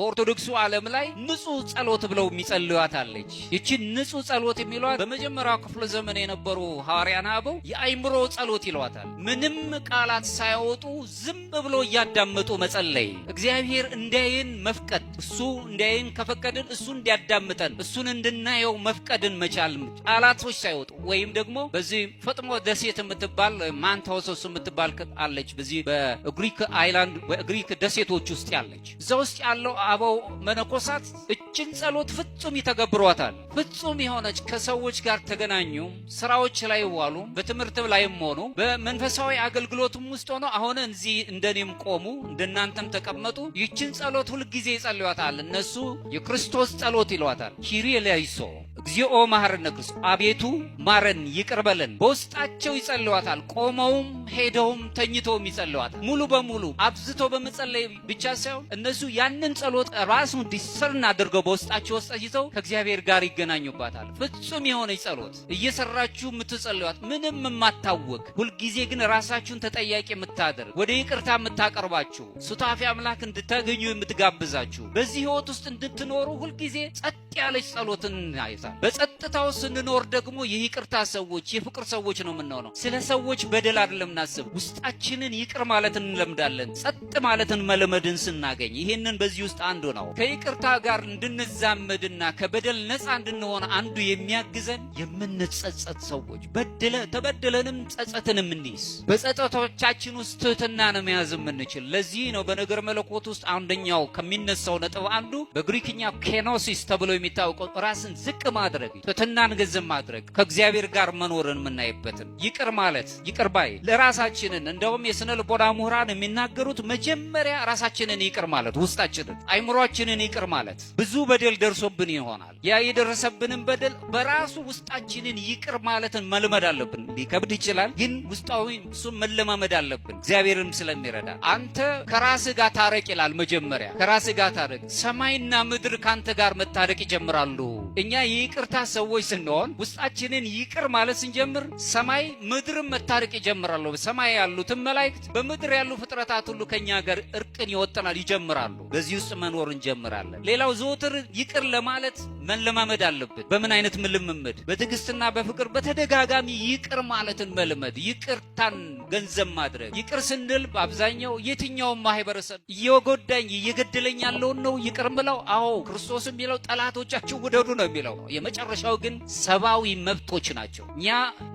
በኦርቶዶክሱ ዓለም ላይ ንጹህ ጸሎት ብለው የሚጸልዩት አለች። ይቺ ንጹህ ጸሎት የሚሏት በመጀመሪያው ክፍለ ዘመን የነበሩ ሐዋርያና አበው የአይምሮ ጸሎት ይሏታል። ምንም ቃላት ሳይወጡ ዝም ብሎ እያዳመጡ መጸለይ፣ እግዚአብሔር እንዲያየን መፍቀድ፣ እሱ እንዲያየን ከፈቀድን እሱ እንዲያዳምጠን እሱን እንድናየው መፍቀድን መቻል፣ ቃላቶች ሳይወጡ። ወይም ደግሞ በዚህ ፈጥሞ ደሴት የምትባል ማንታውሶስ የምትባል አለች፣ በዚህ በግሪክ አይላንድ በግሪክ ደሴቶች ውስጥ ያለች። እዛ ውስጥ ያለው አበው መነኮሳት እችን ጸሎት ፍጹም ይተገብሯታል። ፍጹም የሆነች ከሰዎች ጋር ተገናኙ፣ ስራዎች ላይ ዋሉ፣ በትምህርት ላይም ሆኑ በመንፈሳዊ አገልግሎትም ውስጥ ሆኖ አሁን እዚህ እንደኔም ቆሙ እንደናንተም ተቀመጡ፣ ይችን ጸሎት ሁሉ ጊዜ ይጸልዩታል። እነሱ የክርስቶስ ጸሎት ይሏታል። ኪሪየ ኤለይሶ እግዚኦ መሐረነ ክርስቶስ፣ አቤቱ ማረን ይቅር በለን። በውስጣቸው ይጸልዩታል። ቆመውም ሄደውም ተኝተውም ይጸልዩታል። ሙሉ በሙሉ አብዝቶ በመጸለይ ብቻ ሳይሆን እነሱ ያንን ጸሎት ራሱን ዲስርን አድርገው በውስጣቸው ውስጥ ይዘው ከእግዚአብሔር ጋር ይገናኙባታል። ፍጹም የሆነ ጸሎት እየሰራችሁ የምትጸልዩት ምንም የማታወቅ ሁልጊዜ ግን ራሳችሁን ተጠያቂ የምታደርግ ወደ ይቅርታ የምታቀርባችሁ ሱታፊ አምላክ እንድታገኙ የምትጋብዛችሁ በዚህ ህይወት ውስጥ እንድትኖሩ ሁልጊዜ ጸጥ ያለች ጸሎትን እናይዛለን። በጸጥታው ስንኖር ደግሞ የይቅርታ ሰዎች የፍቅር ሰዎች ነው የምንሆነው። ስለ ሰዎች በደል አይደለም እናስብ፣ ውስጣችንን ይቅር ማለትን እንለምዳለን። ጸጥ ማለትን መለመድን ስናገኝ ይሄንን በዚህ ውስጥ አንዱ ነው። ከይቅርታ ጋር እንድንዛመድና ከበደል ነፃ እንድንሆን አንዱ የሚያግዘን የምንጸጸት ሰዎች፣ ተበደለንም ጸጸትን የምንይዝ በጸጸቶቻችን ውስጥ ትህትናን መያዝ የምንችል። ለዚህ ነው በነገር መለኮት ውስጥ አንደኛው ከሚነሳው ነጥብ አንዱ በግሪክኛ ኬኖሲስ ተብሎ የሚታወቀው ራስን ዝቅ ማድረግ፣ ትህትናን ገንዘብ ማድረግ፣ ከእግዚአብሔር ጋር መኖርን የምናይበትን ይቅር ማለት ይቅር ባይ ለራሳችንን እንደውም የስነ ልቦና ምሁራን የሚናገሩት መጀመሪያ ራሳችንን ይቅር ማለት፣ ውስጣችንን አይምሮአችንን ይቅር ማለት። ብዙ በደል ደርሶብን ይሆናል። ያ የደረሰብንን በደል በራሱ ውስጣችንን ይቅር ማለትን መልመድ አለብን። ሊከብድ ይችላል፣ ግን ውስጣዊ እሱን መለማመድ አለብን። እግዚአብሔርም ስለሚረዳ አንተ ከራስህ ጋር ታረቅ ይላል። መጀመሪያ ከራስህ ጋር ታረቅ፣ ሰማይና ምድር ካንተ ጋር መታረቅ ይጀምራሉ። እኛ የይቅርታ ሰዎች ስንሆን ውስጣችንን ይቅር ማለት ስንጀምር ሰማይ ምድርም መታረቅ ይጀምራሉ። ሰማይ ያሉትን መላእክት በምድር ያሉ ፍጥረታት ሁሉ ከኛ ጋር እርቅን ይወጥናል ይጀምራሉ። በዚህ ውስጥ መኖር እንጀምራለን። ሌላው ዘወትር ይቅር ለማለት መለማመድ አለብን። በምን አይነት ልምምድ? በትዕግስትና በፍቅር በተደጋጋሚ ይቅር ማለትን መልመድ፣ ይቅርታን ገንዘብ ማድረግ። ይቅር ስንል በአብዛኛው የትኛውም ማህበረሰብ እየጎዳኝ እየገደለኝ ያለውን ነው ይቅር ምለው? አዎ ክርስቶስ የሚለው ጠላቶቻችሁ ውደዱ ነው የሚለው። የመጨረሻው ግን ሰብአዊ መብቶች ናቸው። እኛ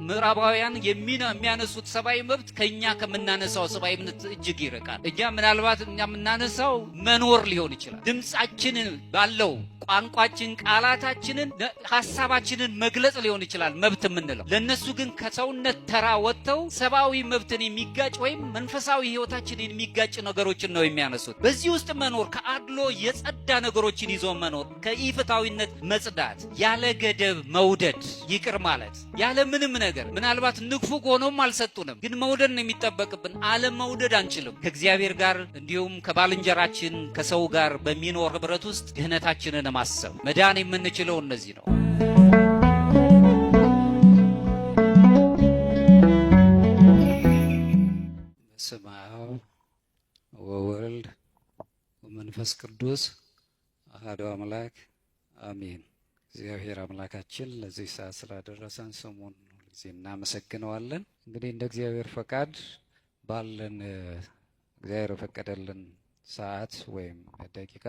ምዕራባውያን የሚያነሱት ሰብአዊ መብት ከኛ ከምናነሳው ሰብአዊ መብት እጅግ ይርቃል። እኛ ምናልባት የምናነሳው መኖር ሊሆን ይችላል። ድምጻችንን ባለው ቋንቋችን ቃላታችንን ሐሳባችንን መግለጽ ሊሆን ይችላል መብት የምንለው። ለነሱ ግን ከሰውነት ተራ ወጥተው ሰብአዊ መብትን የሚጋጭ ወይም መንፈሳዊ ህይወታችንን የሚጋጭ ነገሮችን ነው የሚያነሱት። በዚህ ውስጥ መኖር ከአድሎ የጸዳ ነገሮችን ይዞ መኖር፣ ከኢፍታዊነት መጽዳት፣ ያለ ገደብ መውደድ፣ ይቅር ማለት ያለ ምንም ነገር። ምናልባት ንፉግ ሆኖም አልሰጡንም፣ ግን መውደድ ነው የሚጠበቅብን። አለም መውደድ አንችልም። ከእግዚአብሔር ጋር እንዲሁም ከባልንጀራችን ከሰው ጋር በሚኖር ህብረት ውስጥ ድህነታችንን ማሰብ መዳን የምንችለው እነዚህ ነው። በስመ አብ ወወልድ ወመንፈስ ቅዱስ አሐዱ አምላክ አሜን። እግዚአብሔር አምላካችን ለዚህ ሰዓት ስላደረሰን ስሙን ሁልጊዜ እናመሰግነዋለን። እንግዲህ እንደ እግዚአብሔር ፈቃድ ባለን እግዚአብሔር የፈቀደልን ሰዓት ወይም ደቂቃ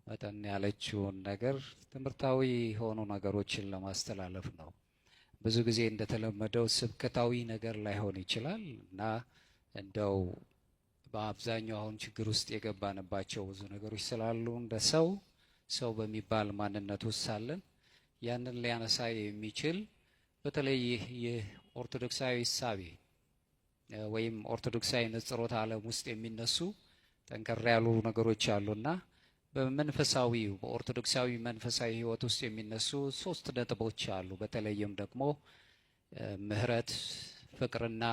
መጠን ያለችውን ነገር ትምህርታዊ የሆኑ ነገሮችን ለማስተላለፍ ነው። ብዙ ጊዜ እንደተለመደው ስብከታዊ ነገር ላይሆን ይችላል እና እንደው በአብዛኛው አሁን ችግር ውስጥ የገባንባቸው ብዙ ነገሮች ስላሉ እንደ ሰው በሚባል ማንነት ውስጥ ሳለን ያንን ሊያነሳ የሚችል በተለይ የኦርቶዶክሳዊ እሳቤ ወይም ኦርቶዶክሳዊ ንጽሮተ ዓለም ውስጥ የሚነሱ ጠንከር ያሉ ነገሮች አሉና በመንፈሳዊው በኦርቶዶክሳዊ መንፈሳዊ ህይወት ውስጥ የሚነሱ 3 ነጥቦች አሉ። በተለይም ደግሞ ምህረት፣ ፍቅርና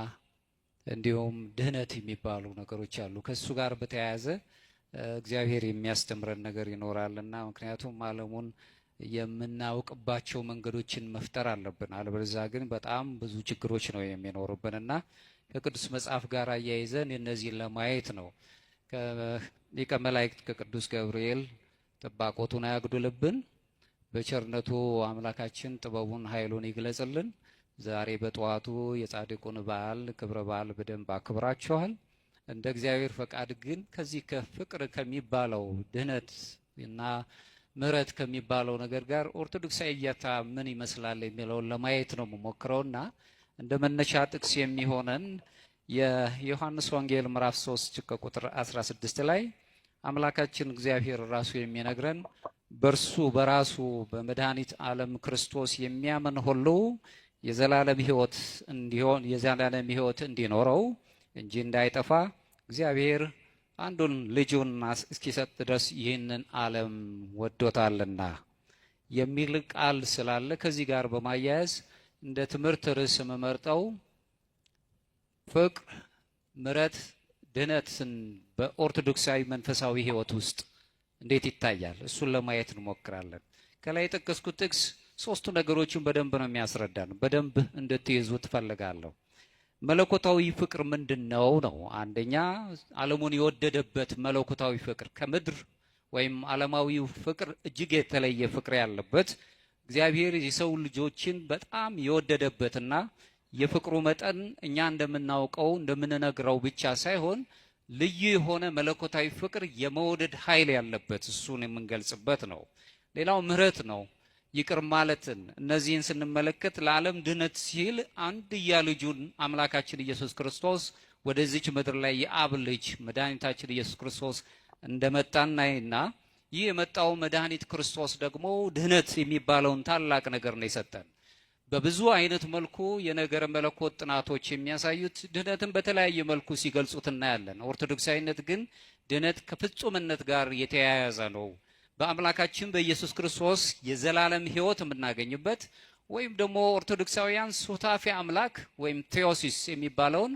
እንዲሁም ድህነት የሚባሉ ነገሮች አሉ። ከሱ ጋር በተያያዘ እግዚአብሔር የሚያስተምረን ነገር ይኖራልና ምክንያቱም ዓለሙን የምናውቅባቸው መንገዶችን መፍጠር አለብን። አለበለዚያ ግን በጣም ብዙ ችግሮች ነው የሚኖሩብንና ከቅዱስ መጽሐፍ ጋር አያይዘን እነዚህን ለማየት ነው። ከሊቀ መላእክት ከቅዱስ ገብርኤል ጥባቆቱን አያግዱልብን። በቸርነቱ አምላካችን ጥበቡን ኃይሉን ይግለጽልን። ዛሬ በጠዋቱ የጻድቁን በዓል ክብረ በዓል በደንብ አክብራችኋል። እንደ እግዚአብሔር ፈቃድ ግን ከዚህ ከፍቅር ከሚባለው ድህነት እና ምሕረት ከሚባለው ነገር ጋር ኦርቶዶክሳዊ እይታ ምን ይመስላል የሚለውን ለማየት ነው የምሞክረውና እንደ መነሻ ጥቅስ የሚሆነን የዮሐንስ ወንጌል ምዕራፍ 3 ከቁጥር 16 ላይ አምላካችን እግዚአብሔር ራሱ የሚነግረን በርሱ በራሱ በመድኃኒት ዓለም ክርስቶስ የሚያምን ሁሉ የዘላለም ሕይወት እንዲሆን የዘላለም ሕይወት እንዲኖረው እንጂ እንዳይጠፋ እግዚአብሔር አንዱን ልጁን እስኪሰጥ ድረስ ይህንን ዓለም ወዶታልና የሚል ቃል ስላለ ከዚህ ጋር በማያያዝ እንደ ትምህርት ርዕስ መመርጠው ፍቅር፣ ምሕረት፣ ድህነትን በኦርቶዶክሳዊ መንፈሳዊ ሕይወት ውስጥ እንዴት ይታያል እሱን ለማየት እንሞክራለን። ከላይ የጠቀስኩት ጥቅስ ሶስቱ ነገሮችን በደንብ ነው የሚያስረዳን። በደንብ እንድትይዙ ትፈልጋለሁ። መለኮታዊ ፍቅር ምንድነው ነው? አንደኛ ዓለሙን የወደደበት መለኮታዊ ፍቅር ከምድር ወይም ዓለማዊው ፍቅር እጅግ የተለየ ፍቅር ያለበት እግዚአብሔር የሰው ልጆችን በጣም የወደደበትና የፍቅሩ መጠን እኛ እንደምናውቀው እንደምንነግረው ብቻ ሳይሆን ልዩ የሆነ መለኮታዊ ፍቅር የመውደድ ኃይል ያለበት እሱን የምንገልጽበት ነው። ሌላው ምሕረት ነው፣ ይቅር ማለትን። እነዚህን ስንመለከት ለዓለም ድህነት ሲል አንድያ ልጁን አምላካችን ኢየሱስ ክርስቶስ ወደዚች ምድር ላይ የአብ ልጅ መድኃኒታችን ኢየሱስ ክርስቶስ እንደመጣናይና ይህ የመጣው መድኃኒት ክርስቶስ ደግሞ ድህነት የሚባለውን ታላቅ ነገር ነው የሰጠን። በብዙ አይነት መልኩ የነገረ መለኮት ጥናቶች የሚያሳዩት ድህነትን በተለያየ መልኩ ሲገልጹት እናያለን። ኦርቶዶክሳዊነት ግን ድህነት ከፍጹምነት ጋር የተያያዘ ነው። በአምላካችን በኢየሱስ ክርስቶስ የዘላለም ሕይወት የምናገኝበት ወይም ደግሞ ኦርቶዶክሳውያን ሱታፌ አምላክ ወይም ቴዎሲስ የሚባለውን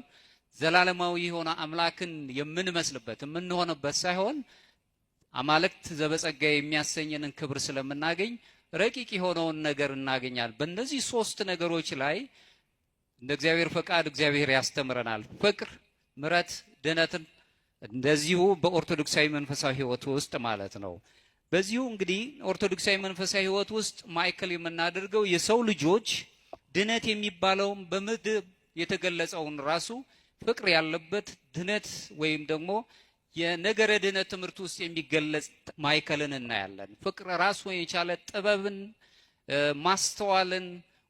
ዘላለማዊ የሆነ አምላክን የምንመስልበት የምንሆንበት ሳይሆን አማልክት ዘበጸጋ የሚያሰኘንን ክብር ስለምናገኝ ረቂቅ የሆነውን ነገር እናገኛል። በእነዚህ ሶስት ነገሮች ላይ እንደ እግዚአብሔር ፈቃድ እግዚአብሔር ያስተምረናል። ፍቅር፣ ምሕረት፣ ድህነትን እንደዚሁ በኦርቶዶክሳዊ መንፈሳዊ ሕይወት ውስጥ ማለት ነው። በዚሁ እንግዲህ ኦርቶዶክሳዊ መንፈሳዊ ሕይወት ውስጥ ማዕከል የምናደርገው የሰው ልጆች ድህነት የሚባለውን በምድር የተገለጸውን ራሱ ፍቅር ያለበት ድህነት ወይም ደግሞ የነገረ ድህነት ትምህርት ውስጥ የሚገለጽ ማዕከልን እናያለን። ፍቅር ራሱ የቻለ ጥበብን፣ ማስተዋልን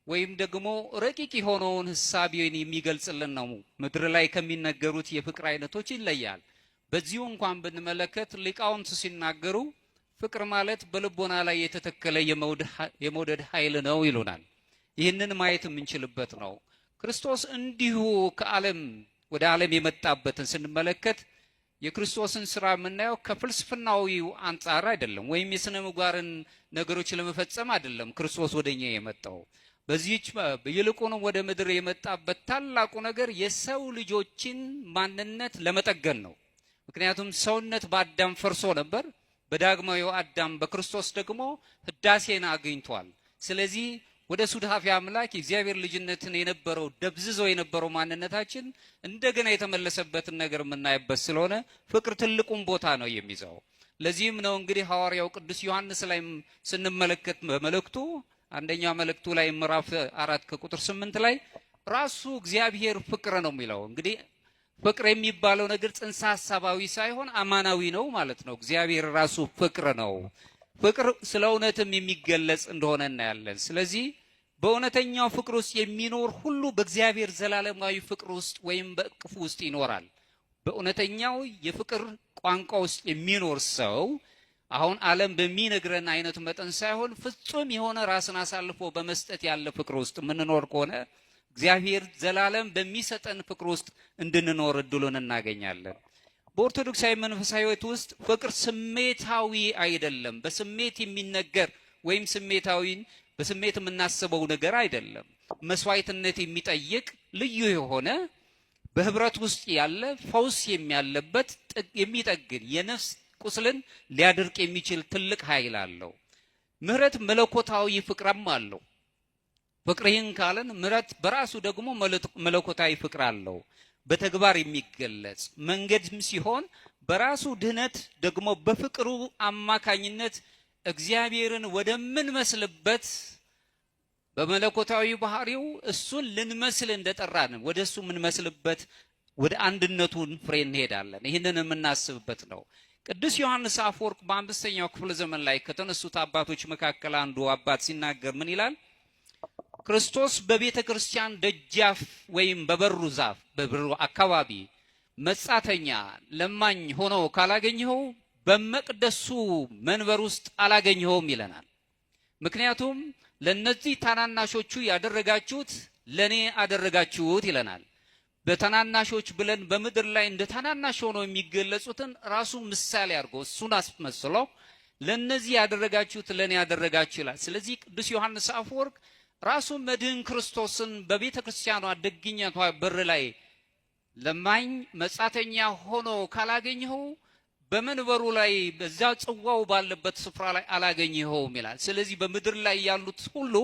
ወይም ደግሞ ረቂቅ የሆነውን ሐሳብን የሚገልጽልን ነው። ምድር ላይ ከሚነገሩት የፍቅር አይነቶች ይለያል። በዚሁ እንኳን ብንመለከት ሊቃውንት ሲናገሩ ፍቅር ማለት በልቦና ላይ የተተከለ የመውደድ ኃይል ነው ይሉናል። ይህንን ማየት የምንችልበት ነው። ክርስቶስ እንዲሁ ከዓለም ወደ ዓለም የመጣበትን ስንመለከት የክርስቶስን ስራ የምናየው ከፍልስፍናዊው አንጻር አይደለም፣ ወይም የሥነ ምግባርን ነገሮች ለመፈጸም አይደለም። ክርስቶስ ወደኛ የመጣው በዚህች ይልቁንም ወደ ምድር የመጣበት ታላቁ ነገር የሰው ልጆችን ማንነት ለመጠገን ነው። ምክንያቱም ሰውነት በአዳም ፈርሶ ነበር። በዳግማዊው አዳም በክርስቶስ ደግሞ ህዳሴን አግኝቷል። ስለዚህ ወደ ሱዳፌ አምላክ የእግዚአብሔር ልጅነትን የነበረው ደብዝዞ የነበረው ማንነታችን እንደገና የተመለሰበትን ነገር የምናይበት ስለሆነ ፍቅር ትልቁን ቦታ ነው የሚይዘው። ለዚህም ነው እንግዲህ ሐዋርያው ቅዱስ ዮሐንስ ላይ ስንመለከት በመልእክቱ አንደኛ መልእክቱ ላይ ምዕራፍ 4 ከቁጥር 8 ላይ ራሱ እግዚአብሔር ፍቅር ነው የሚለው። እንግዲህ ፍቅር የሚባለው ነገር ጽንሰ ሐሳባዊ ሳይሆን አማናዊ ነው ማለት ነው። እግዚአብሔር ራሱ ፍቅር ነው። ፍቅር ስለ እውነትም የሚገለጽ እንደሆነ እናያለን። ስለዚህ በእውነተኛው ፍቅር ውስጥ የሚኖር ሁሉ በእግዚአብሔር ዘላለማዊ ፍቅር ውስጥ ወይም በእቅፉ ውስጥ ይኖራል። በእውነተኛው የፍቅር ቋንቋ ውስጥ የሚኖር ሰው አሁን ዓለም በሚነግረን አይነት መጠን ሳይሆን ፍጹም የሆነ ራስን አሳልፎ በመስጠት ያለ ፍቅር ውስጥ የምንኖር ከሆነ እግዚአብሔር ዘላለም በሚሰጠን ፍቅር ውስጥ እንድንኖር እድሉን እናገኛለን። በኦርቶዶክሳዊ መንፈሳዊ ሕይወት ውስጥ ፍቅር ስሜታዊ አይደለም። በስሜት የሚነገር ወይም ስሜታዊን በስሜት የምናስበው ነገር አይደለም። መስዋዕትነት የሚጠይቅ ልዩ የሆነ በህብረት ውስጥ ያለ ፈውስ የሚያለበት የሚጠግን የነፍስ ቁስልን ሊያደርቅ የሚችል ትልቅ ኃይል አለው። ምሕረት መለኮታዊ ፍቅርም አለው። ፍቅር ይህን ካለን ምሕረት በራሱ ደግሞ መለኮታዊ ፍቅር አለው። በተግባር የሚገለጽ መንገድም ሲሆን በራሱ ድህነት ደግሞ በፍቅሩ አማካኝነት እግዚአብሔርን ወደምንመስልበት በመለኮታዊ ባህሪው እሱን ልንመስል እንደጠራን ወደሱ ምንመስልበት ወደ አንድነቱን ፍሬ እንሄዳለን። ይህንን የምናስብበት ነው። ቅዱስ ዮሐንስ አፈወርቅ በአምስተኛው ክፍለ ዘመን ላይ ከተነሱት አባቶች መካከል አንዱ አባት ሲናገር ምን ይላል? ክርስቶስ በቤተ ክርስቲያን ደጃፍ ወይም በበሩ ዛፍ በበሩ አካባቢ መጻተኛ ለማኝ ሆኖ ካላገኘው በመቅደሱ መንበር ውስጥ አላገኘውም ይለናል። ምክንያቱም ለነዚህ ታናናሾቹ ያደረጋችሁት ለኔ አደረጋችሁት ይለናል። በታናናሾች ብለን በምድር ላይ እንደ ታናናሽ ሆነው የሚገለጹትን ራሱ ምሳሌ አድርጎ እሱን አስመስሎ ለነዚህ ያደረጋችሁት ለኔ ያደረጋችሁ ይላል። ስለዚህ ቅዱስ ዮሐንስ አፈወርቅ ራሱ መድህን ክርስቶስን በቤተ ክርስቲያኗ ደግኘቷ በር ላይ ለማኝ መጻተኛ ሆኖ ካላገኘው በመንበሩ ላይ በዛ ጽዋው ባለበት ስፍራ ላይ አላገኘውም ይላል። ስለዚህ በምድር ላይ ያሉት ሁሉ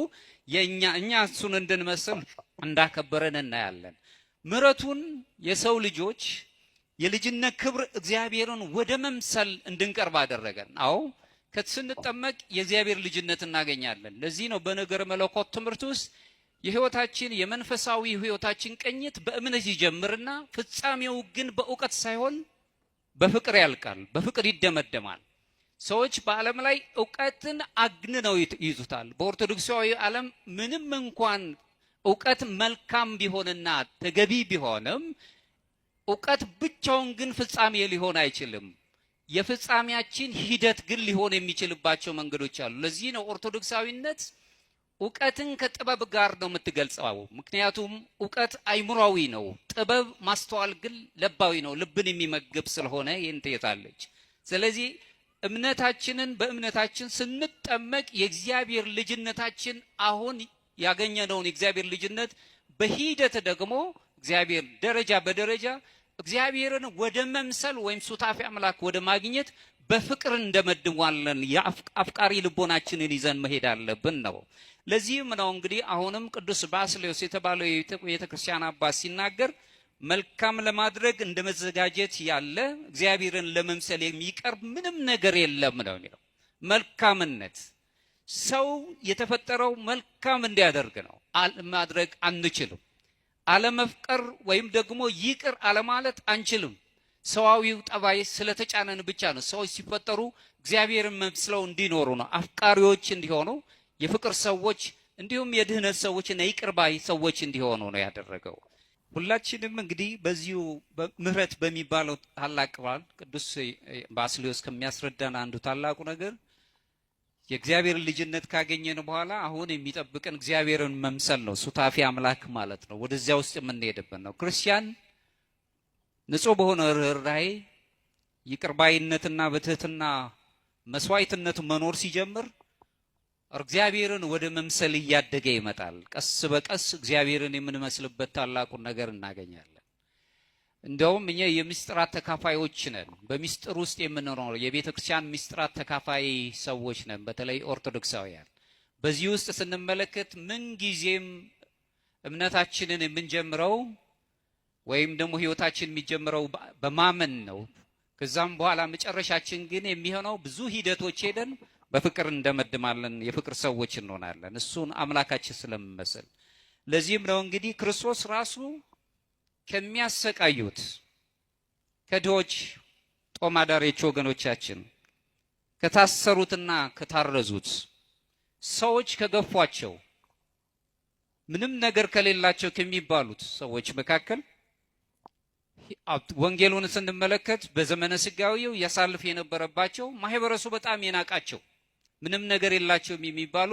እኛ እሱን እንድንመስል እንዳከበረን እናያለን። ምሕረቱን የሰው ልጆች የልጅነት ክብር እግዚአብሔርን ወደ መምሰል እንድንቀርብ አደረገን። አዎ ስንጠመቅ የእግዚአብሔር ልጅነት እናገኛለን። ለዚህ ነው በነገረ መለኮት ትምህርት ውስጥ የህይወታችን የመንፈሳዊ ህይወታችን ቅኝት በእምነት ይጀምርና ፍጻሜው ግን በእውቀት ሳይሆን በፍቅር ያልቃል፣ በፍቅር ይደመደማል። ሰዎች በዓለም ላይ እውቀትን አግንነው ይይዙታል። በኦርቶዶክሳዊ ዓለም ምንም እንኳን እውቀት መልካም ቢሆንና ተገቢ ቢሆንም እውቀት ብቻውን ግን ፍጻሜ ሊሆን አይችልም። የፍጻሜያችን ሂደት ግን ሊሆን የሚችልባቸው መንገዶች አሉ። ለዚህ ነው ኦርቶዶክሳዊነት እውቀትን ከጥበብ ጋር ነው የምትገልጸው። ምክንያቱም እውቀት አይምሯዊ ነው፣ ጥበብ ማስተዋል ግን ለባዊ ነው፣ ልብን የሚመግብ ስለሆነ ይንተያታለች። ስለዚህ እምነታችንን በእምነታችን ስንጠመቅ የእግዚአብሔር ልጅነታችን አሁን ያገኘነውን የእግዚአብሔር ልጅነት በሂደት ደግሞ እግዚአብሔር ደረጃ በደረጃ እግዚአብሔርን ወደ መምሰል ወይም ሱታፊ አምላክ ወደ ማግኘት በፍቅር እንደመድሟለን። የአፍቃሪ ልቦናችንን ይዘን መሄድ አለብን ነው። ለዚህም ነው እንግዲህ አሁንም ቅዱስ ባስልዮስ የተባለው የቤተ ክርስቲያን አባት ሲናገር መልካም ለማድረግ እንደመዘጋጀት ያለ እግዚአብሔርን ለመምሰል የሚቀርብ ምንም ነገር የለም ነው የሚለው። መልካምነት ሰው የተፈጠረው መልካም እንዲያደርግ ነው። ማድረግ አንችልም። አለመፍቀር ወይም ደግሞ ይቅር አለማለት አንችልም። ሰዋዊው ጠባይ ስለተጫነን ብቻ ነው ሰዎች ሲፈጠሩ እግዚአብሔርን መስለው እንዲኖሩ ነው፣ አፍቃሪዎች እንዲሆኑ፣ የፍቅር ሰዎች እንዲሁም የድህነት ሰዎችና ይቅር ባይ ሰዎች እንዲሆኑ ነው ያደረገው። ሁላችንም እንግዲህ በዚሁ ምህረት በሚባለው ታላቅ ቃል ቅዱስ ባስልዮስ ከሚያስረዳን አንዱ ታላቁ ነገር የእግዚአብሔር ልጅነት ካገኘን በኋላ አሁን የሚጠብቀን እግዚአብሔርን መምሰል ነው። ሱታፊ አምላክ ማለት ነው። ወደዚያ ውስጥ የምንሄድበት ነው። ክርስቲያን ንጹህ በሆነ ርኅራኄ ይቅርባይነትና በትህትና መስዋዕትነት መኖር ሲጀምር እግዚአብሔርን ወደ መምሰል እያደገ ይመጣል። ቀስ በቀስ እግዚአብሔርን የምንመስልበት ታላቁን ነገር እናገኛለን። እንደውም እኛ የምስጢራት ተካፋዮች ነን። በምስጢር ውስጥ የምንኖር የቤተ ክርስቲያን ምስጢራት ተካፋይ ሰዎች ነን። በተለይ ኦርቶዶክሳውያን በዚህ ውስጥ ስንመለከት ምን ጊዜም እምነታችንን የምንጀምረው ወይም ደግሞ ህይወታችን የሚጀምረው በማመን ነው። ከዛም በኋላ መጨረሻችን ግን የሚሆነው ብዙ ሂደቶች ሄደን በፍቅር እንደመድማለን፣ የፍቅር ሰዎች እንሆናለን እሱን አምላካችን ስለምመስል። ለዚህም ነው እንግዲህ ክርስቶስ ራሱ ከሚያሰቃዩት ከድሆች ጦም አዳሪዎች ወገኖቻችን ከታሰሩትና ከታረዙት ሰዎች ከገፏቸው ምንም ነገር ከሌላቸው ከሚባሉት ሰዎች መካከል ወንጌሉን ስንመለከት በዘመነ ስጋዊው ያሳልፍ የነበረባቸው ማህበረሰቡ በጣም የናቃቸው ምንም ነገር የላቸውም የሚባሉ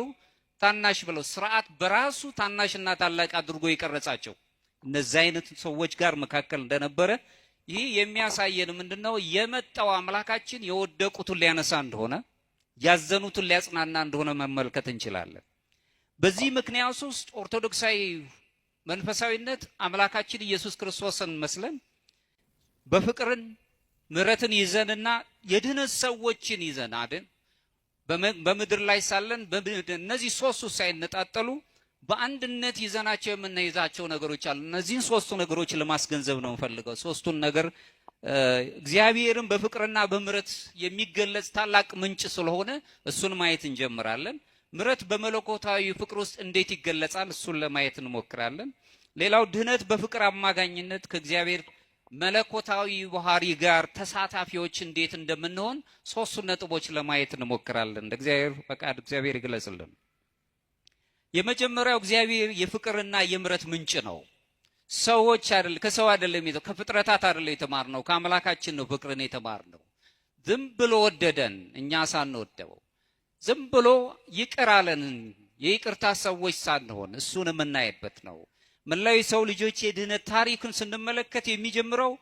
ታናሽ ብለው ስርዓት በራሱ ታናሽና ታላቅ አድርጎ የቀረጻቸው እነዚህ አይነት ሰዎች ጋር መካከል እንደነበረ ይህ የሚያሳየን ምንድነው? የመጣው አምላካችን የወደቁትን ሊያነሳ እንደሆነ ያዘኑትን ሊያጽናና እንደሆነ መመልከት እንችላለን። በዚህ ምክንያት ውስጥ ኦርቶዶክሳዊ መንፈሳዊነት አምላካችን ኢየሱስ ክርስቶስን መስለን በፍቅርን ምሕረትን ይዘንና የድህነት ሰዎችን ይዘን አይደል በምድር ላይ ሳለን እነዚህ ሶስቱ ሳይነጣጠሉ በአንድነት ይዘናቸው የምንይዛቸው ነገሮች አሉ። እነዚህን ሶስቱ ነገሮች ለማስገንዘብ ነው ፈልገው። ሶስቱን ነገር እግዚአብሔርን በፍቅርና በምሕረት የሚገለጽ ታላቅ ምንጭ ስለሆነ እሱን ማየት እንጀምራለን። ምሕረት በመለኮታዊ ፍቅር ውስጥ እንዴት ይገለጻል? እሱን ለማየት እንሞክራለን። ሌላው ድህነት በፍቅር አማጋኝነት ከእግዚአብሔር መለኮታዊ ባህሪ ጋር ተሳታፊዎች እንዴት እንደምንሆን ሶስቱን ነጥቦች ለማየት እንሞክራለን። እግዚአብሔር ፈቃድ እግዚአብሔር ይግለጽልን። የመጀመሪያው እግዚአብሔር የፍቅርና የምሕረት ምንጭ ነው። ሰዎች አይደል ከሰው አይደለም ከፍጥረታት አይደለም የተማርነው ከአምላካችን ነው ፍቅርን የተማርነው። ዝም ብሎ ወደደን እኛ ሳንወደው፣ ዝም ብሎ ይቅር አለን የይቅርታ ሰዎች ሳንሆን እሱን የምናይበት ነው። መላው የሰው ልጆች የድህነት ታሪክን ስንመለከት የሚጀምረው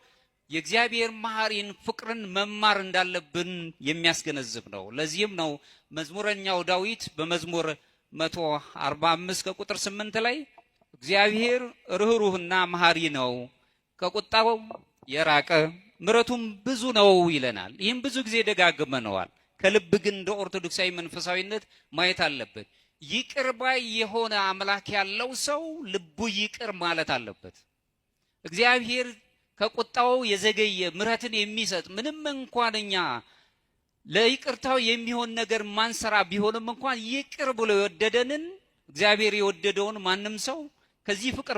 የእግዚአብሔር መሐሪን ፍቅርን መማር እንዳለብን የሚያስገነዝብ ነው። ለዚህም ነው መዝሙረኛው ዳዊት በመዝሙር 145 ከቁጥር 8 ላይ እግዚአብሔር ርኅሩህና መሐሪ ነው፣ ከቁጣው የራቀ ምሕረቱም ብዙ ነው ይለናል። ይህም ብዙ ጊዜ ደጋግመነዋል። ከልብ ግን እንደ ኦርቶዶክሳዊ መንፈሳዊነት ማየት አለበት። ይቅር ባይ የሆነ አምላክ ያለው ሰው ልቡ ይቅር ማለት አለበት። እግዚአብሔር ከቁጣው የዘገየ ምሕረትን የሚሰጥ ምንም እንኳን እኛ ለይቅርታው የሚሆን ነገር ማንሰራ ቢሆንም እንኳን ይቅር ብሎ የወደደንን እግዚአብሔር የወደደውን ማንም ሰው ከዚህ ፍቅር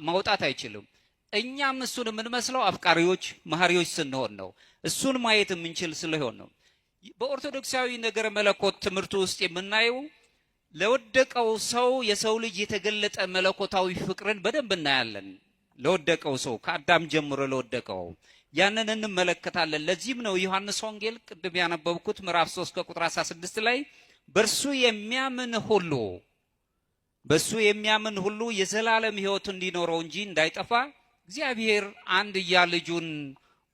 ማውጣት አይችልም። እኛም እሱን የምንመስለው አፍቃሪዎች መሐሪዎች ስንሆን ነው። እሱን ማየት የምንችል ስለሆነ ነው። በኦርቶዶክሳዊ ነገረ መለኮት ትምህርት ውስጥ የምናየው ለወደቀው ሰው የሰው ልጅ የተገለጠ መለኮታዊ ፍቅርን በደንብ እናያለን። ለወደቀው ሰው ከአዳም ጀምሮ ለወደቀው ያንን እንመለከታለን። ለዚህም ነው ዮሐንስ ወንጌል ቅድም ያነበብኩት ምዕራፍ 3 ከቁጥር 16 ላይ በእርሱ የሚያምን ሁሉ የዘላለም ሕይወት እንዲኖረው እንጂ እንዳይጠፋ እግዚአብሔር አንድያ ልጁን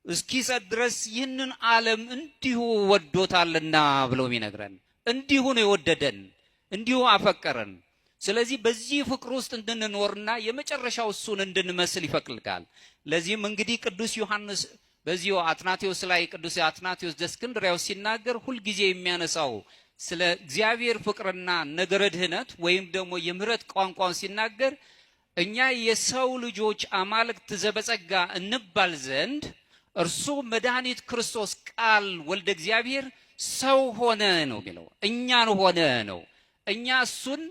እስኪሰጥ ድረስ ይህንን ዓለም እንዲሁ ወዶታልና ብሎ ይነግረን። እንዲሁ ነው የወደደን፣ እንዲሁ አፈቀረን። ስለዚህ በዚህ ፍቅር ውስጥ እንድንኖርና የመጨረሻው እሱን እንድንመስል ይፈቅድልናል። ለዚህም እንግዲህ ቅዱስ ዮሐንስ በዚሁ አትናቴዎስ ላይ ቅዱስ አትናቴዎስ ዘእስክንድርያው ሲናገር ሁልጊዜ የሚያነሳው ስለ እግዚአብሔር ፍቅርና ነገረ ድህነት ወይም ደግሞ የምሕረት ቋንቋውን ሲናገር እኛ የሰው ልጆች አማልክት ዘበጸጋ እንባል ዘንድ እርሱ መድኃኒት ክርስቶስ ቃል ወልደ እግዚአብሔር ሰው ሆነ ነው የሚለው። እኛን ሆነ ነው። እኛ እሱን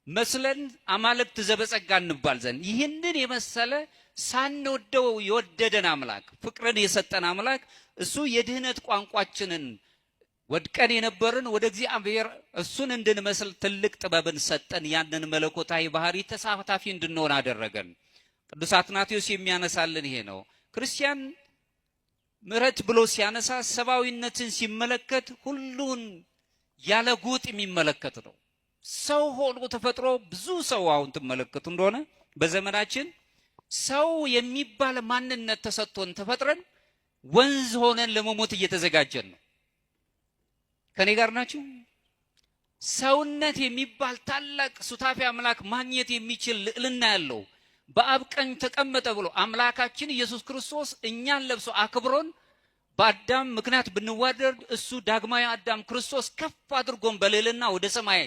መስለን አማልክት ዘበጸጋ እንባል ዘንድ ይህንን የመሰለ ሳንወደው የወደደን አምላክ ፍቅርን የሰጠን አምላክ እሱ የድህነት ቋንቋችንን ወድቀን የነበርን ወደ እግዚአብሔር እሱን እንድንመስል ትልቅ ጥበብን ሰጠን። ያንን መለኮታዊ ባህሪ ተሳታፊ እንድንሆን አደረገን። ቅዱስ አትናቴዎስ የሚያነሳልን ይሄ ነው። ክርስቲያን ምሕረት ብሎ ሲያነሳ ሰብአዊነትን ሲመለከት ሁሉን ያለ ጎጥ የሚመለከት ነው። ሰው ሆኖ ተፈጥሮ ብዙ ሰው አሁን ትመለከቱ እንደሆነ በዘመናችን ሰው የሚባል ማንነት ተሰጥቶን ተፈጥረን ወንዝ ሆነን ለመሞት እየተዘጋጀን ነው። ከኔ ጋር ናችሁ? ሰውነት የሚባል ታላቅ ሱታፊ አምላክ ማግኘት የሚችል ልዕልና ያለው በአብ ቀኝ ተቀመጠ ብሎ አምላካችን ኢየሱስ ክርስቶስ እኛን ለብሶ አክብሮን በአዳም ምክንያት ብንዋደድ እሱ ዳግማዊ አዳም ክርስቶስ ከፍ አድርጎን በልዕልና ወደ ሰማይ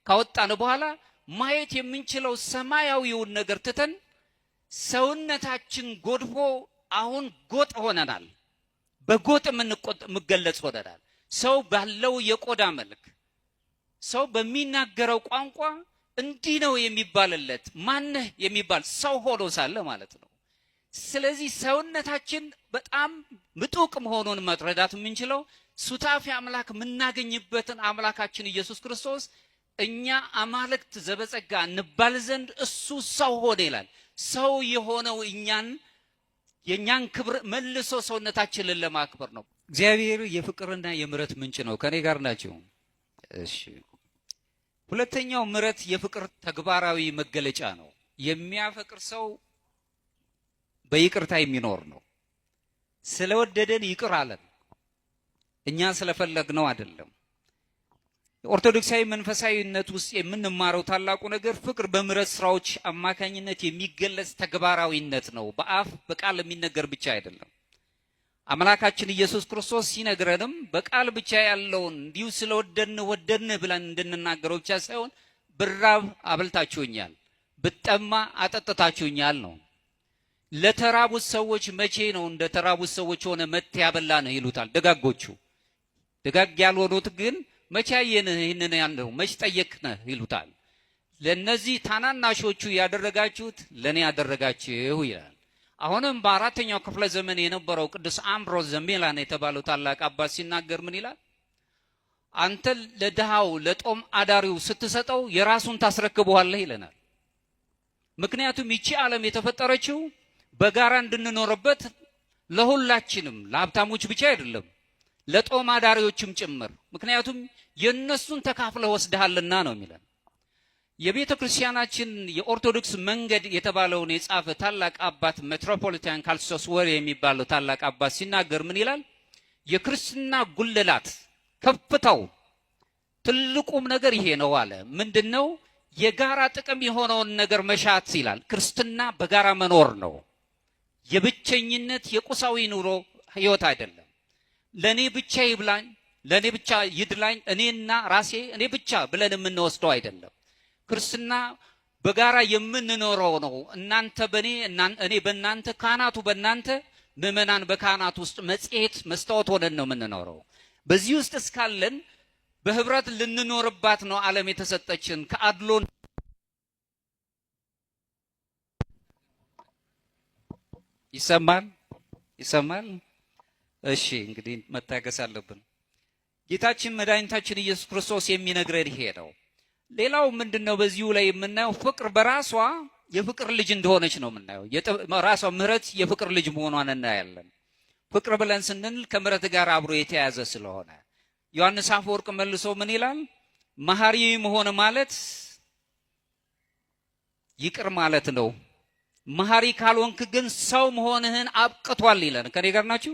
ካወጣን በኋላ ማየት የምንችለው ሰማያዊውን ነገር ትተን ሰውነታችን ጎድፎ አሁን ጎጥ ሆነናል። በጎጥ የምንገለጽ ሆነናል። ሰው ባለው የቆዳ መልክ ሰው በሚናገረው ቋንቋ እንዲህ ነው የሚባልለት ማነህ የሚባል ሰው ሆኖ ሳለ ማለት ነው። ስለዚህ ሰውነታችን በጣም ምጡቅ መሆኑን መረዳት የምንችለው ሱታፊ አምላክ የምናገኝበትን አምላካችን ኢየሱስ ክርስቶስ እኛ አማልክት ዘበጸጋ እንባል ዘንድ እሱ ሰው ሆነ ይላል። ሰው የሆነው የኛን ክብር መልሶ ሰውነታችንን ለማክበር ነው። እግዚአብሔር የፍቅርና የምሕረት ምንጭ ነው። ከኔ ጋር ናቸው? እሺ። ሁለተኛው ምሕረት የፍቅር ተግባራዊ መገለጫ ነው። የሚያፈቅር ሰው በይቅርታ የሚኖር ነው። ስለወደደን ይቅር አለን፣ እኛ ስለፈለግነው አይደለም። ኦርቶዶክሳዊ መንፈሳዊነት ውስጥ የምንማረው ታላቁ ነገር ፍቅር በምሕረት ስራዎች አማካኝነት የሚገለጽ ተግባራዊነት ነው። በአፍ በቃል የሚነገር ብቻ አይደለም። አምላካችን ኢየሱስ ክርስቶስ ሲነግረንም በቃል ብቻ ያለውን እንዲሁ ስለወደድን ወደድን ብለን እንድንናገረው ብቻ ሳይሆን ብራብ አብልታችሁኛል፣ ብጠማ አጠጥታችሁኛል ነው። ለተራቡት ሰዎች መቼ ነው እንደ ተራቡት ሰዎች ሆነ መጥተህ ያበላነህ ይሉታል ደጋጎቹ። ደጋግ ያልሆኑት ግን መቼ አየንህ ይህንን ያለው መቼ ጠየቅነህ ይሉታል። ለነዚህ ታናናሾቹ ያደረጋችሁት ለኔ ያደረጋችሁ ይላል። አሁንም በአራተኛው ክፍለ ዘመን የነበረው ቅዱስ አምብሮስ ዘሚላን የተባለው ታላቅ አባት ሲናገር ምን ይላል? አንተ ለድሃው ለጦም አዳሪው ስትሰጠው የራሱን ታስረክበዋለህ ይለናል። ምክንያቱም ይቺ ዓለም የተፈጠረችው በጋራ እንድንኖርበት ለሁላችንም፣ ለሀብታሞች ብቻ አይደለም፣ ለጦም አዳሪዎችም ጭምር። ምክንያቱም የነሱን ተካፍለህ ወስደሃልና ነው የሚለን። የቤተ ክርስቲያናችን የኦርቶዶክስ መንገድ የተባለውን የጻፈ ታላቅ አባት ሜትሮፖሊታን ካልሲዮስ ወሬ የሚባለው ታላቅ አባት ሲናገር ምን ይላል? የክርስትና ጉልላት ከፍታው ትልቁም ነገር ይሄ ነው አለ። ምንድነው? የጋራ ጥቅም የሆነውን ነገር መሻት ይላል። ክርስትና በጋራ መኖር ነው። የብቸኝነት የቁሳዊ ኑሮ ህይወት አይደለም። ለኔ ብቻ ይብላኝ፣ ለኔ ብቻ ይድላኝ፣ እኔና ራሴ እኔ ብቻ ብለን የምንወስደው አይደለም። ክርስትና በጋራ የምንኖረው ነው። እናንተ በኔ እኔ በእናንተ፣ ካህናቱ በእናንተ፣ ምዕመናን በካህናት ውስጥ መጽሔት መስታወት ሆነን ነው የምንኖረው። በዚህ ውስጥ እስካለን በህብረት ልንኖርባት ነው ዓለም የተሰጠችን። ከአድሎ ይሰማል። እሺ እንግዲህ መታገስ አለብን። ጌታችን መድኃኒታችን ኢየሱስ ክርስቶስ የሚነግረን ይሄ ነው። ሌላው ምንድነው? በዚሁ ላይ የምናየው ፍቅር በራሷ የፍቅር ልጅ እንደሆነች ነው የምናየው። ራሷ ምህረት የፍቅር ልጅ መሆኗን እናያለን። ፍቅር ብለን ስንል ከምሕረት ጋር አብሮ የተያያዘ ስለሆነ ዮሐንስ አፈወርቅ መልሶ ምን ይላል? መሐሪ መሆን ማለት ይቅር ማለት ነው። መሐሪ ካልሆንክ ግን ሰው መሆንህን አብቅቷል ይለን። ከኔ ጋር ናችሁ?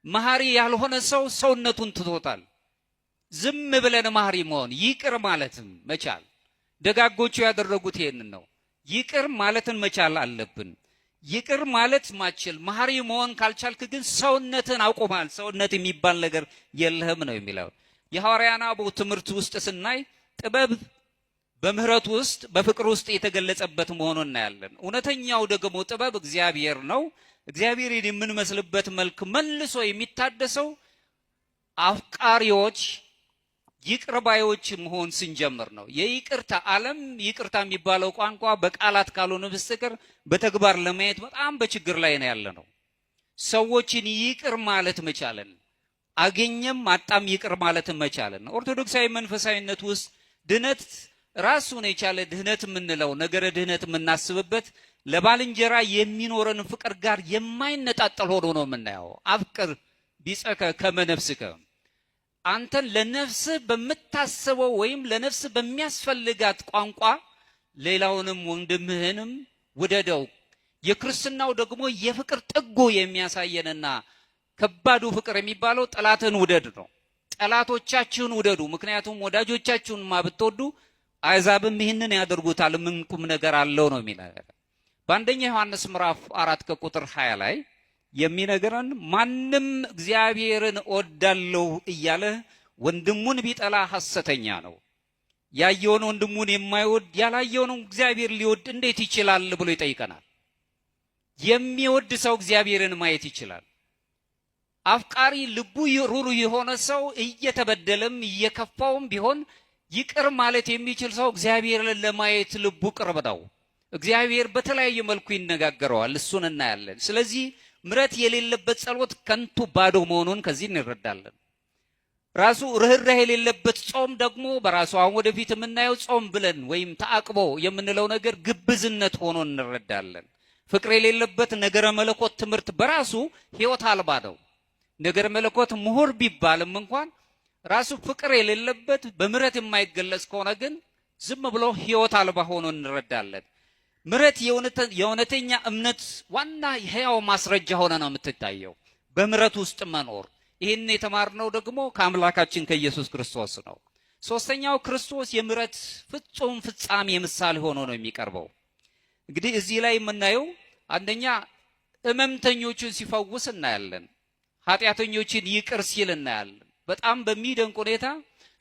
መሐሪ ያልሆነ ሰው ሰውነቱን ትቶታል። ዝም ብለን መሐሪ መሆን ይቅር ማለትም መቻል። ደጋጎቹ ያደረጉት ይሄንን ነው። ይቅር ማለትን መቻል አለብን። ይቅር ማለት ማችል መሐሪ መሆን ካልቻልክ ግን ሰውነትን አውቆማል። ሰውነት የሚባል ነገር የለህም ነው የሚለው። የሐዋርያት አበው ትምህርት ውስጥ ስናይ ጥበብ በምህረት ውስጥ በፍቅር ውስጥ የተገለጸበት መሆኑን እናያለን። እውነተኛው ደግሞ ጥበብ እግዚአብሔር ነው። እግዚአብሔርን የምንመስልበት መልክ መልሶ የሚታደሰው አፍቃሪዎች ይቅር ባዮች መሆን ስንጀምር ነው። የይቅርታ ዓለም ይቅርታ የሚባለው ቋንቋ በቃላት ካልሆነ በስተቀር በተግባር ለማየት በጣም በችግር ላይ ነው ያለነው። ሰዎችን ይቅር ማለት መቻለን፣ አገኘም አጣም ይቅር ማለት መቻለን። ኦርቶዶክሳዊ መንፈሳዊነት ውስጥ ድህነት ራሱን የቻለ ድህነት የምንለው ነገረ ድህነት የምናስብበት ለባልንጀራ የሚኖረን ፍቅር ጋር የማይነጣጠል ሆኖ ነው የምናየው። አፍቅር ቢጸከ ከመ ነፍስከ፣ አንተን ለነፍስ በምታስበው ወይም ለነፍስ በሚያስፈልጋት ቋንቋ ሌላውንም ወንድምህንም ውደደው። የክርስትናው ደግሞ የፍቅር ጥጉ የሚያሳየንና ከባዱ ፍቅር የሚባለው ጠላትን ውደድ ነው። ጠላቶቻችሁን ውደዱ፣ ምክንያቱም ወዳጆቻችሁን ብትወዱ አሕዛብም ይህንን ያደርጉታል፣ ምን ቁም ነገር አለው ነው የሚለው። በአንደኛ ዮሐንስ ምዕራፍ 4 ከቁጥር 20 ላይ የሚነገረን ማንም እግዚአብሔርን እወዳለሁ እያለ ወንድሙን ቢጠላ ሐሰተኛ ነው፣ ያየውን ወንድሙን የማይወድ ያላየውን እግዚአብሔር ሊወድ እንዴት ይችላል ብሎ ይጠይቀናል። የሚወድ ሰው እግዚአብሔርን ማየት ይችላል። አፍቃሪ ልቡ ሩሩ የሆነ ሰው እየተበደለም እየከፋውም ቢሆን ይቅር ማለት የሚችል ሰው እግዚአብሔርን ለማየት ልቡ ቅርብ ነው። እግዚአብሔር በተለያየ መልኩ ይነጋገረዋል፣ እሱን እናያለን። ስለዚህ ምሕረት የሌለበት ጸሎት ከንቱ ባዶ መሆኑን ከዚህ እንረዳለን። ራሱ ርህራሄ የሌለበት ጾም ደግሞ በራሱ አሁን ወደፊት የምናየው ጾም ብለን ወይም ተአቅቦ የምንለው ነገር ግብዝነት ሆኖ እንረዳለን። ፍቅር የሌለበት ነገረ መለኮት ትምህርት በራሱ ሕይወት አልባ ነው። ነገረ መለኮት ምሁር ቢባልም እንኳን ራሱ ፍቅር የሌለበት በምሕረት የማይገለጽ ከሆነ ግን ዝም ብሎ ሕይወት አልባ ሆኖ እንረዳለን። ምሕረት የእውነተኛ እምነት ዋና ሕያው ማስረጃ ሆነ ነው የምትታየው፣ በምሕረት ውስጥ መኖር። ይህን የተማርነው ደግሞ ከአምላካችን ከኢየሱስ ክርስቶስ ነው። ሶስተኛው ክርስቶስ የምሕረት ፍጹም ፍጻሜ ምሳሌ ሆኖ ነው የሚቀርበው። እንግዲህ እዚህ ላይ የምናየው አንደኛ ሕመምተኞችን ሲፈውስ እናያለን። ኃጢአተኞችን ይቅር ሲል እናያለን። በጣም በሚደንቅ ሁኔታ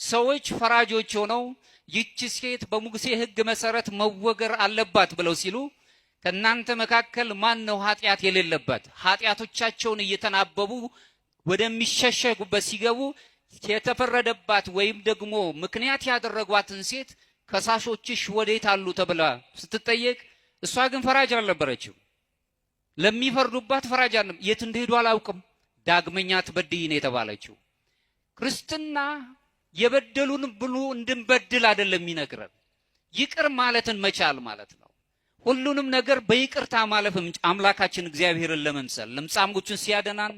ሰዎች ፈራጆች ሆነው ይህች ሴት በሙሴ ሕግ መሰረት መወገር አለባት ብለው ሲሉ ከናንተ መካከል ማን ነው ኃጢአት የሌለበት? ኃጢአቶቻቸውን እየተናበቡ ወደሚሸሸጉበት ሲገቡ የተፈረደባት ወይም ደግሞ ምክንያት ያደረጓትን ሴት ከሳሾችሽ ወዴት አሉ ተብላ ስትጠየቅ እሷ ግን ፈራጅ አልነበረችም። ለሚፈርዱባት ፈራጅ አልነበረም። የት እንደሄዱ አላውቅም፣ ዳግመኛ ትበድይ ነው የተባለችው። ክርስትና የበደሉን ብሉ እንድንበድል አይደለም የሚነግረን፣ ይቅር ማለትን መቻል ማለት ነው። ሁሉንም ነገር በይቅርታ ማለፍም አምላካችን እግዚአብሔርን ለመምሰል ለምጻሞችን ሲያደናን